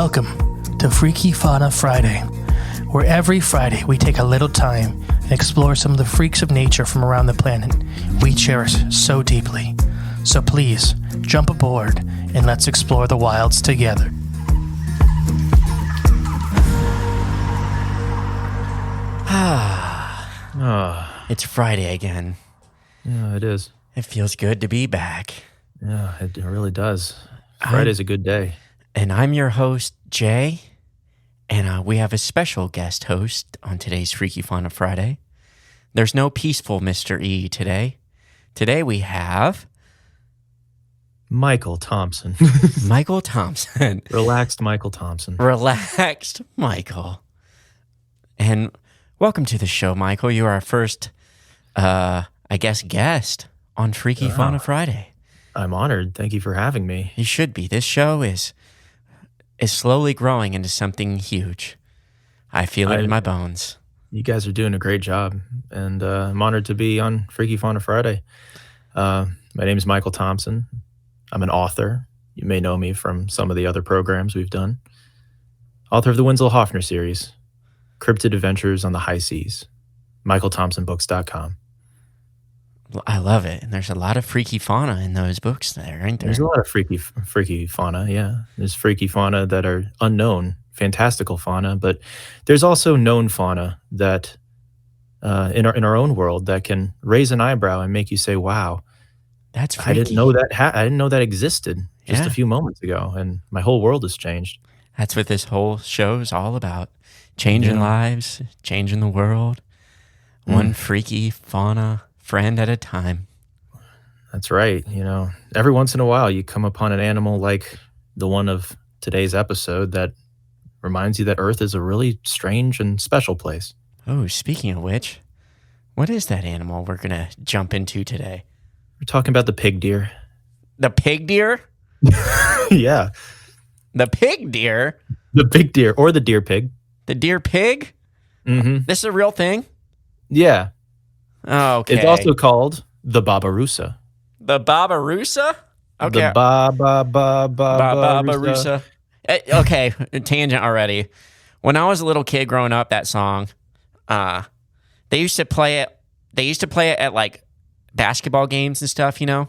Welcome to Freaky Fauna Friday, where every Friday we take a little time and explore some of the freaks of nature from around the planet we cherish so deeply. So please, jump aboard and let's explore the wilds together. It's Friday again. Yeah, it is. It feels good to be back. Yeah, it really does. Friday's a good day. And I'm your host, Jay. And we have a special guest host on today's Freaky Fauna Friday. There's no peaceful Mr. E today. Today we have... Michael Thompson. Michael Thompson. Relaxed Michael Thompson. Relaxed Michael. And welcome to the show, Michael. You are our first, guest on Freaky Fauna Friday. I'm honored. Thank you for having me. You should be. This show is slowly growing into something huge. I feel it in my bones. You guys are doing a great job, and I'm honored to be on Freaky Fauna Friday. My name is Michael Thompson. I'm an author. You may know me from some of the other programs we've done. Author of the Winslow Hoffner series, Cryptid Adventures on the High Seas, michaelthompsonbooks.com. I love it. And there's a lot of freaky fauna in those books there, ain't there? There's a lot of freaky fauna, yeah. There's freaky fauna that are unknown, fantastical fauna, but there's also known fauna that in our own world that can raise an eyebrow and make you say, wow, that's freaky. I didn't know that existed just a few moments ago, and my whole world has changed. That's what this whole show is all about. Changing lives, changing the world, one freaky fauna friend at a time. That's right. You know, every once in a while you come upon an animal like the one of today's episode that reminds you that Earth is a really strange and special place. Oh, speaking of which, what is that animal we're going to jump into today? We're talking about the pig deer. The pig deer? Yeah. The pig deer? The pig deer, or the deer pig. The deer pig? Mm-hmm. This is a real thing? Yeah. Oh, okay. It's also called the Babirusa. The Babirusa? Okay. The Babirusa. Okay, tangent already. When I was a little kid growing up, that song, they used to play it. They used to play it at like basketball games and stuff, you know.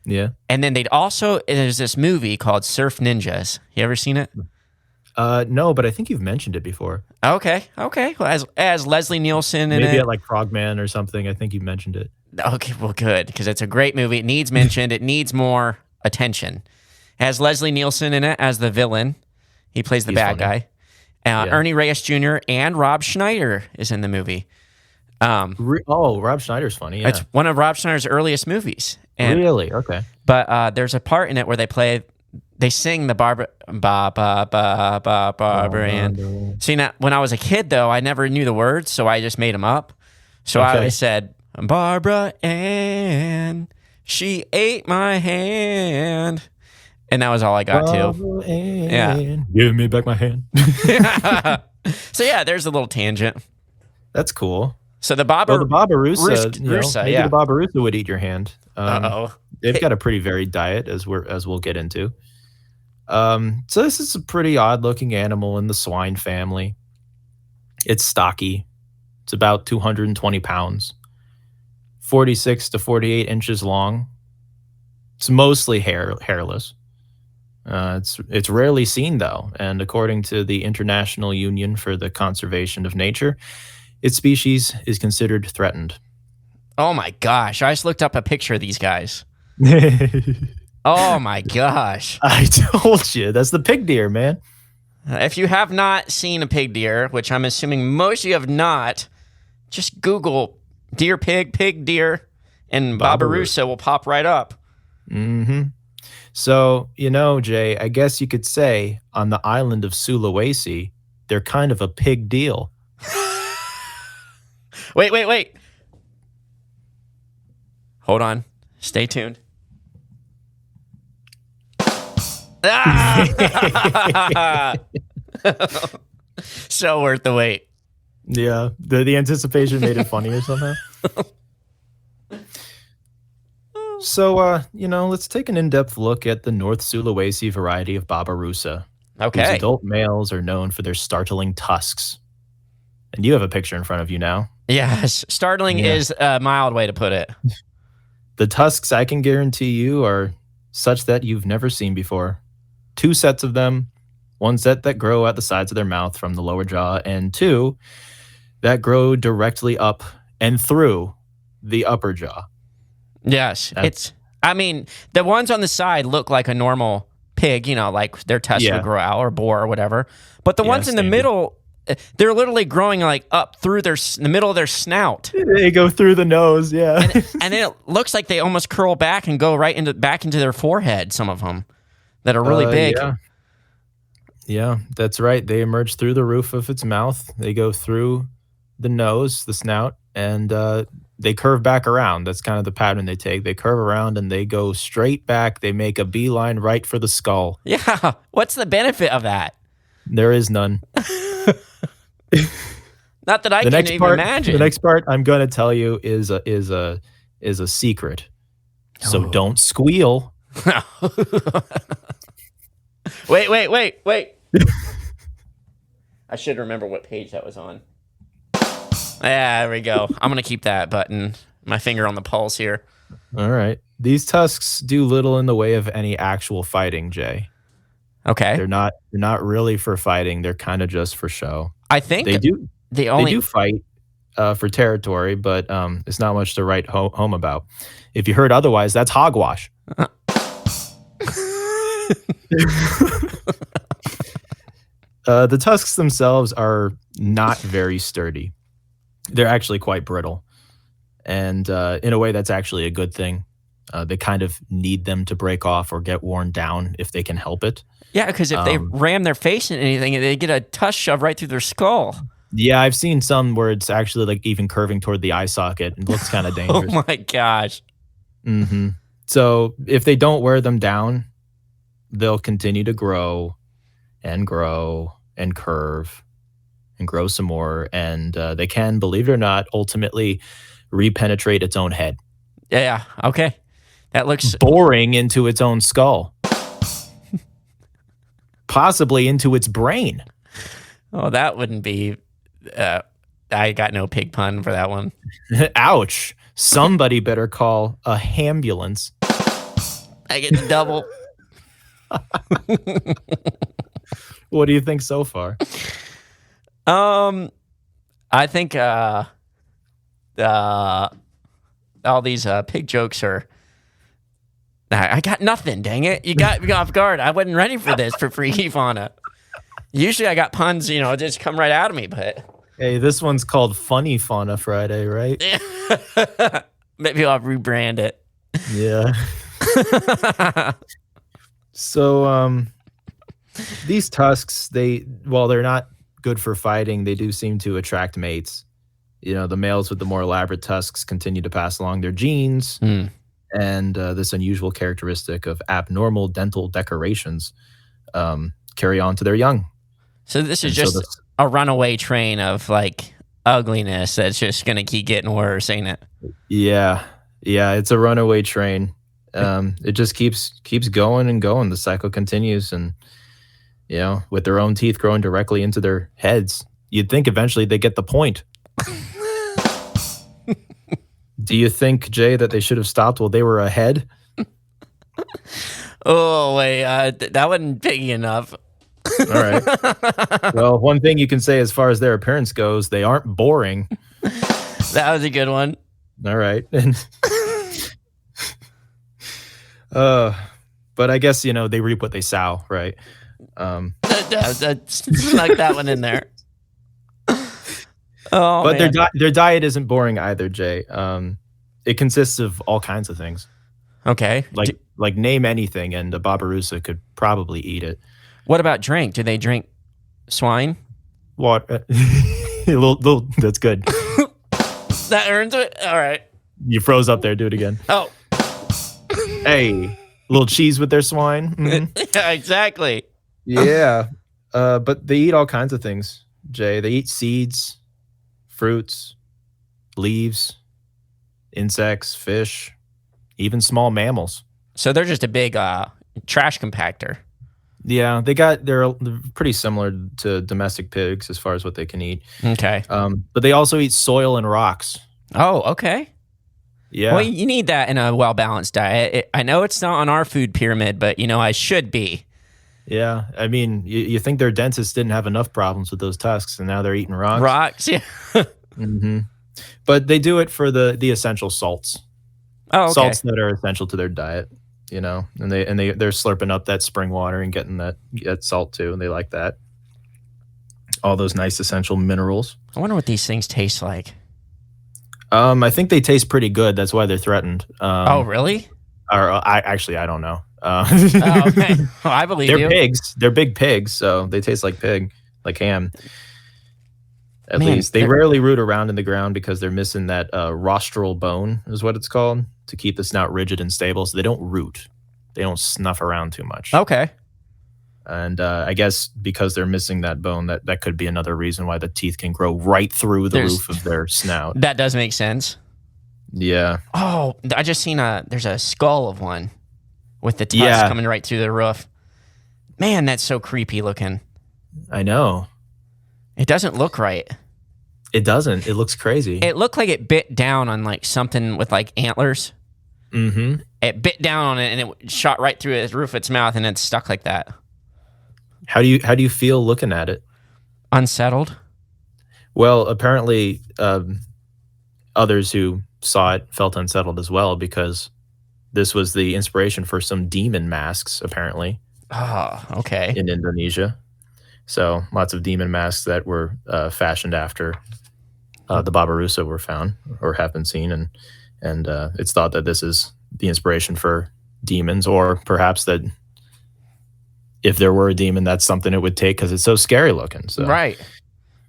Yeah. And then there's this movie called Surf Ninjas. You ever seen it? No, but I think you've mentioned it before. Okay. Well, as Leslie Nielsen in it. Maybe at like Frogman or something. I think you mentioned it. Okay, well, good, because it's a great movie. It needs mentioned. It needs more attention. It has Leslie Nielsen in it as the villain. He plays the bad guy. Ernie Reyes Jr. and Rob Schneider is in the movie. Rob Schneider's funny. Yeah. It's one of Rob Schneider's earliest movies. And, really? Okay. But there's a part in it where they sing the Barbara Ann. See, now, when I was a kid, though, I never knew the words, so I just made them up. So I always said, Barbara Ann, she ate my hand. And that was all I got to. Yeah. Give me back my hand. So, yeah, there's a little tangent. That's cool. So the Babirusa, maybe yeah. the Babirusa would eat your hand. Uh-oh. They've got a pretty varied diet, as we'll get into. So this is a pretty odd-looking animal in the swine family. It's stocky. It's about 220 pounds, 46 to 48 inches long. It's mostly hairless. It's rarely seen, though, and according to the International Union for the Conservation of Nature, its species is considered threatened. Oh my gosh, I just looked up a picture of these guys. Oh my gosh. I told you, that's the pig deer, man. If you have not seen a pig deer, which I'm assuming most of you have not, just Google deer pig deer, and Babirusa will pop right up. Mm-hmm. So, Jay, I guess you could say on the island of Sulawesi, they're kind of a pig deal. Wait. Hold on. Stay tuned. So worth the wait. Yeah, the anticipation made it funnier somehow. So, let's take an in-depth look at the North Sulawesi variety of Babirusa. These Okay. adult males are known for their startling tusks. And you have a picture in front of you now. Yes. Startling is a mild way to put it. The tusks, I can guarantee you, are such that you've never seen before. 2 sets of them. 1 set that grow at the sides of their mouth from the lower jaw, and 2 that grow directly up and through the upper jaw. Yes. The ones on the side look like a normal pig, like their tusks would grow out, or boar or whatever. But the ones in the middle, they're literally growing like up through the middle of their snout. They go through the nose, yeah. And it looks like they almost curl back and go right back into their forehead, some of them that are really big. Yeah, that's right. They emerge through the roof of its mouth. They go through the nose, the snout, and they curve back around. That's kind of the pattern they take. They curve around and they go straight back. They make a beeline right for the skull. Yeah. What's the benefit of that? There is none. Not that I can even imagine. The next part I'm going to tell you is a secret. So don't squeal. Wait. I should remember what page that was on. Yeah, there we go. I'm going to keep that button, my finger on the pulse here. All right. These tusks do little in the way of any actual fighting, Jay. Okay. They're not really for fighting. They're kind of just for show. I think they do fight for territory, but it's not much to write home about. If you heard otherwise, that's hogwash. The tusks themselves are not very sturdy. They're actually quite brittle. And in a way, that's actually a good thing. They kind of need them to break off or get worn down if they can help it. Yeah, because if they ram their face in anything, they get a tusk shoved right through their skull. Yeah, I've seen some where it's actually like even curving toward the eye socket. It looks kind of dangerous. Oh my gosh. Mm-hmm. So if they don't wear them down, they'll continue to grow and curve and grow some more. And they can, believe it or not, ultimately repenetrate its own head. Yeah. Okay. That looks boring into its own skull. Possibly into its brain. Oh, that wouldn't be... I got no pig pun for that one. Ouch. Somebody better call a ambulance. I get the double. What do you think so far? I think all these pig jokes are... I got nothing, dang it. You got me off guard. I wasn't ready for this for Freaky Fauna. Usually I got puns, just come right out of me, but... Hey, this one's called Funny Fauna Friday, right? Maybe I'll rebrand it. Yeah. So, these tusks, while they're not good for fighting, they do seem to attract mates. The males with the more elaborate tusks continue to pass along their genes, and this unusual characteristic of abnormal dental decorations carry on to their young. So this is just a runaway train of ugliness that's just gonna keep getting worse, ain't it? Yeah, it's a runaway train. It just keeps going and going. The cycle continues, and with their own teeth growing directly into their heads, you'd think eventually they get the point. Do you think, Jay, that they should have stopped while they were ahead? Oh wait, that wasn't big enough. All right. Well, one thing you can say as far as their appearance goes, they aren't boring. That was a good one. All right. But I guess, they reap what they sow, right? Snuck that one in there. Oh, but man. their diet isn't boring either, Jay. It consists of all kinds of things. Okay. Like name anything, and a Babirusa could probably eat it. What about drink? Do they drink swine? Water. That's good. That earns it? All right. You froze up there. Do it again. Oh. Hey, little cheese with their swine. Mm-hmm. Yeah, exactly. Yeah. But they eat all kinds of things, Jay. They eat seeds, fruits, leaves, insects, fish, even small mammals. So they're just a big trash compactor. Yeah, they're pretty similar to domestic pigs as far as what they can eat. Okay. But they also eat soil and rocks. Oh, okay. Yeah. Well, you need that in a well-balanced diet. I know it's not on our food pyramid, but, I should be. Yeah. I mean, you think their dentists didn't have enough problems with those tusks, and now they're eating rocks? Rocks, yeah. Mm-hmm. But they do it for the essential salts. Oh, okay. Salts that are essential to their diet, and they're slurping up that spring water and getting that salt too, and they like that. All those nice essential minerals. I wonder what these things taste like. I think they taste pretty good. That's why they're threatened. Oh, really? Or I don't know. Oh, okay. Well, I believe they're you. pigs. They're big pigs, so they taste like pig, like ham. At Man, least they rarely root around in the ground because they're missing that rostral bone, is what it's called, to keep the snout rigid and stable. So they don't root. They don't snuff around too much. Okay. And I guess because they're missing that bone, that could be another reason why the teeth can grow right through the roof of their snout. That does make sense. Yeah. Oh, I just seen there's a skull of one with the tusks coming right through the roof. Man, that's so creepy looking. I know. It doesn't look right. It doesn't. It looks crazy. It looked like it bit down on like something with like antlers. Mm-hmm. It bit down on it and it shot right through the roof of its mouth and it's stuck like that. How do you feel looking at it? Unsettled? Well, apparently others who saw it felt unsettled as well because this was the inspiration for some demon masks, apparently. Oh, okay. In Indonesia. So lots of demon masks that were fashioned after the Babirusa were found or have been seen. And it's thought that this is the inspiration for demons, or perhaps that if there were a demon, that's something it would take because it's so scary looking. So. Right.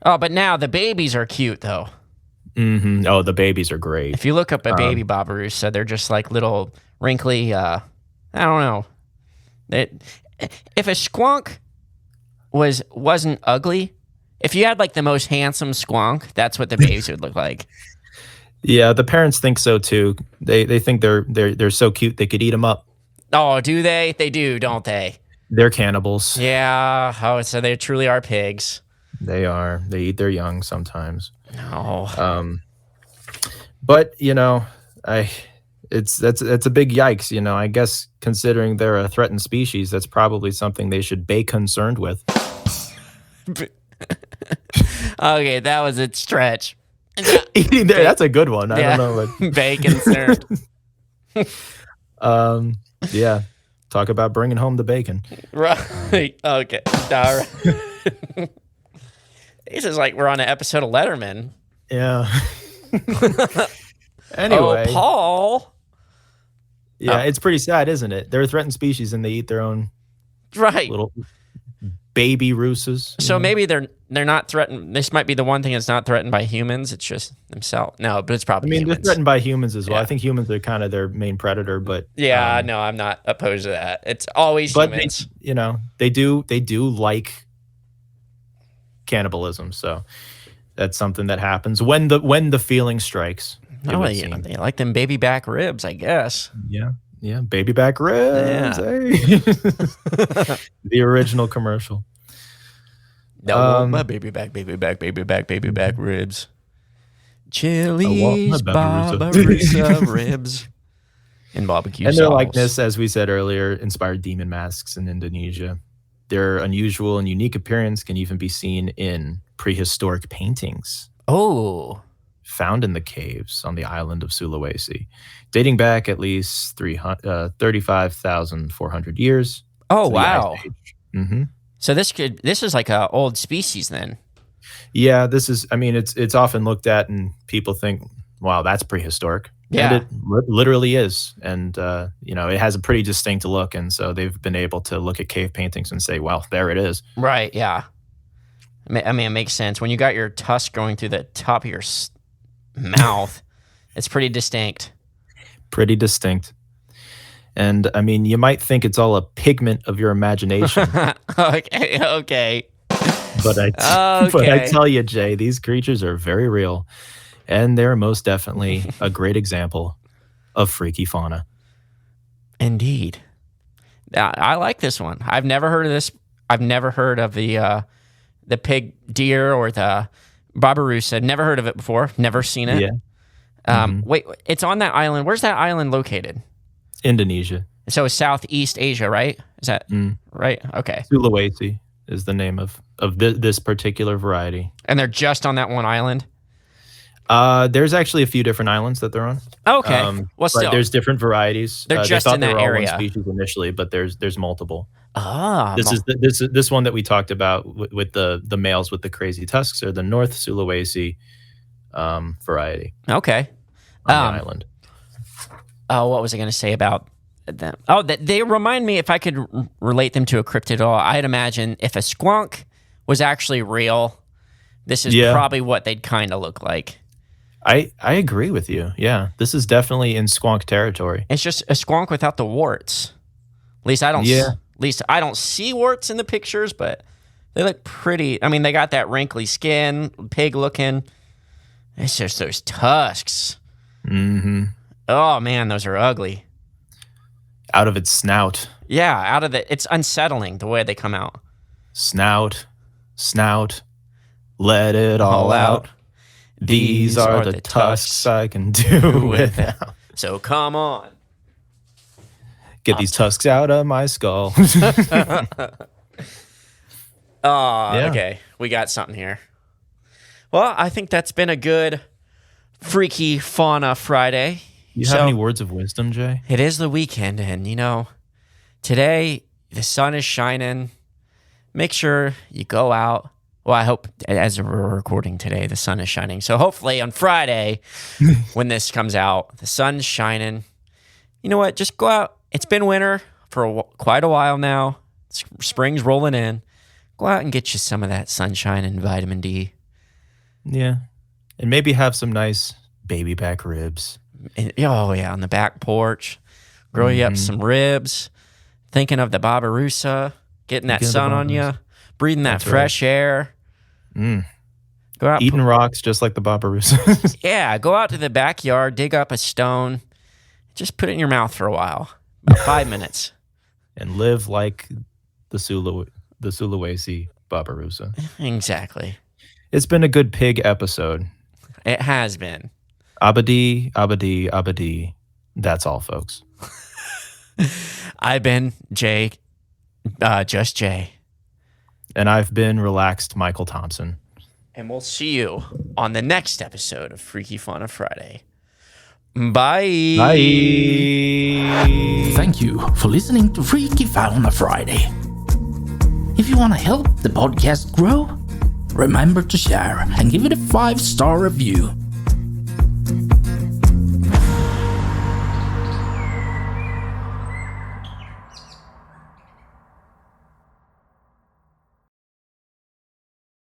Oh, but now the babies are cute, though. Mm-hmm. Oh, the babies are great. If you look up a baby Babirusa, they're just like little wrinkly, I don't know. If a squonk wasn't ugly, if you had like the most handsome squonk, that's what the babies would look like. Yeah, the parents think so too. They think they're so cute they could eat them up. Oh, do they? They do, don't they? They're cannibals. Yeah. Oh, so they truly are pigs. They are. They eat their young sometimes. No. But that's a big yikes. I guess considering they're a threatened species, that's probably something they should be concerned with. Okay, that was a stretch. Eating there, that's a good one. I don't know. But be concerned. Yeah. Talk about bringing home the bacon. Right. Okay. All right. This is like we're on an episode of Letterman. Yeah. Anyway. Oh, Paul. Yeah, it's pretty sad, isn't it? They're a threatened species and they eat their own little baby rusas. So maybe they're not threatened. This might be the one thing that's not threatened by humans. It's just themselves. No, but it's probably humans. They're threatened by humans as well. Yeah. I think humans are kind of their main predator, but no, I'm not opposed to that. It's always humans. They do like cannibalism, so that's something that happens when the feeling strikes. Oh, yeah, they like them baby back ribs, I guess. Yeah, baby back ribs. Yeah. Hey. The original commercial. No, my baby back ribs. Chili's Babirusa ribs and barbecue sauce. And their likeness, as we said earlier, inspired demon masks in Indonesia. Their unusual and unique appearance can even be seen in prehistoric paintings. Oh. Found in the caves on the island of Sulawesi, dating back at least 35,400 years. Oh, wow. Mm-hmm. So this is like an old species then. Yeah, this is, it's often looked at and people think, wow, that's prehistoric. Yeah. And it literally is. And, it has a pretty distinct look. And so they've been able to look at cave paintings and say, well, there it is. Right, yeah. It makes sense. When you got your tusk going through the top of your mouth, it's pretty distinct. Pretty distinct. And you might think it's all a pigment of your imagination. Okay. But I tell you, Jay, these creatures are very real, and they're most definitely a great example of freaky fauna. Indeed. I like this one. I've never heard of this. I've never heard of the pig deer or the Babirusa. Never heard of it before. Never seen it. Yeah. Wait, it's on that island. Where's that island located? Indonesia. So it's Southeast Asia, right? Is that right? Okay. Sulawesi is the name of this particular variety. And they're just on that one island? There's actually a few different islands that they're on. Okay. Well, still. There's different varieties. They're just they in that they were all area. one species initially, but there's multiple. This One that we talked about with the males with the crazy tusks are the North Sulawesi variety. Okay. On the island. Oh, what was I going to say about them? Oh, they remind me, if I could relate them to a cryptid at all, I'd imagine if a squonk was actually real, this is probably what they'd kind of look like. I agree with you. Yeah, this is definitely in squonk territory. It's just a squonk without the warts. At least I don't. Yeah. At least I don't see warts in the pictures, but they look pretty. I mean, they got that wrinkly skin, pig looking. It's just those tusks. Mm-hmm. Oh man, those are ugly. Out of its snout. Yeah, out of it. It's unsettling the way they come out. Snout, let it all out. These are the tusks I can do without. So come on. Get these tusks out of my skull. Okay. We got something here. Well, I think that's been a good Freaky Fauna Friday. You have any words of wisdom, Jay? It is the weekend, and today the sun is shining. Make sure you go out. Well, I hope as we're recording today, the sun is shining. So hopefully on Friday, when this comes out, the sun's shining. You know what? Just go out. It's been winter for quite a while now. Spring's rolling in. Go out and get you some of that sunshine and vitamin D. Yeah. And maybe have some nice baby back ribs. Oh, yeah, on the back porch. Grow you up some ribs. Thinking of the Babirusa. Getting that sun on you. Breathing that fresh air. Go out, eating rocks just like the Babirusa. Yeah, go out to the backyard, dig up a stone, just put it in your mouth for a while, about 5 minutes, and live like the Sulawesi Babirusa. Exactly. It's been a good pig episode. It has been. Abadi, abadi, abadi. That's all, folks. I've been Jay, just Jay. And I've been relaxed Michael Thompson. And we'll see you on the next episode of Freaky Fauna Friday. Bye. Bye. Thank you for listening to Freaky Fauna Friday. If you want to help the podcast grow, remember to share and give it a 5-star review.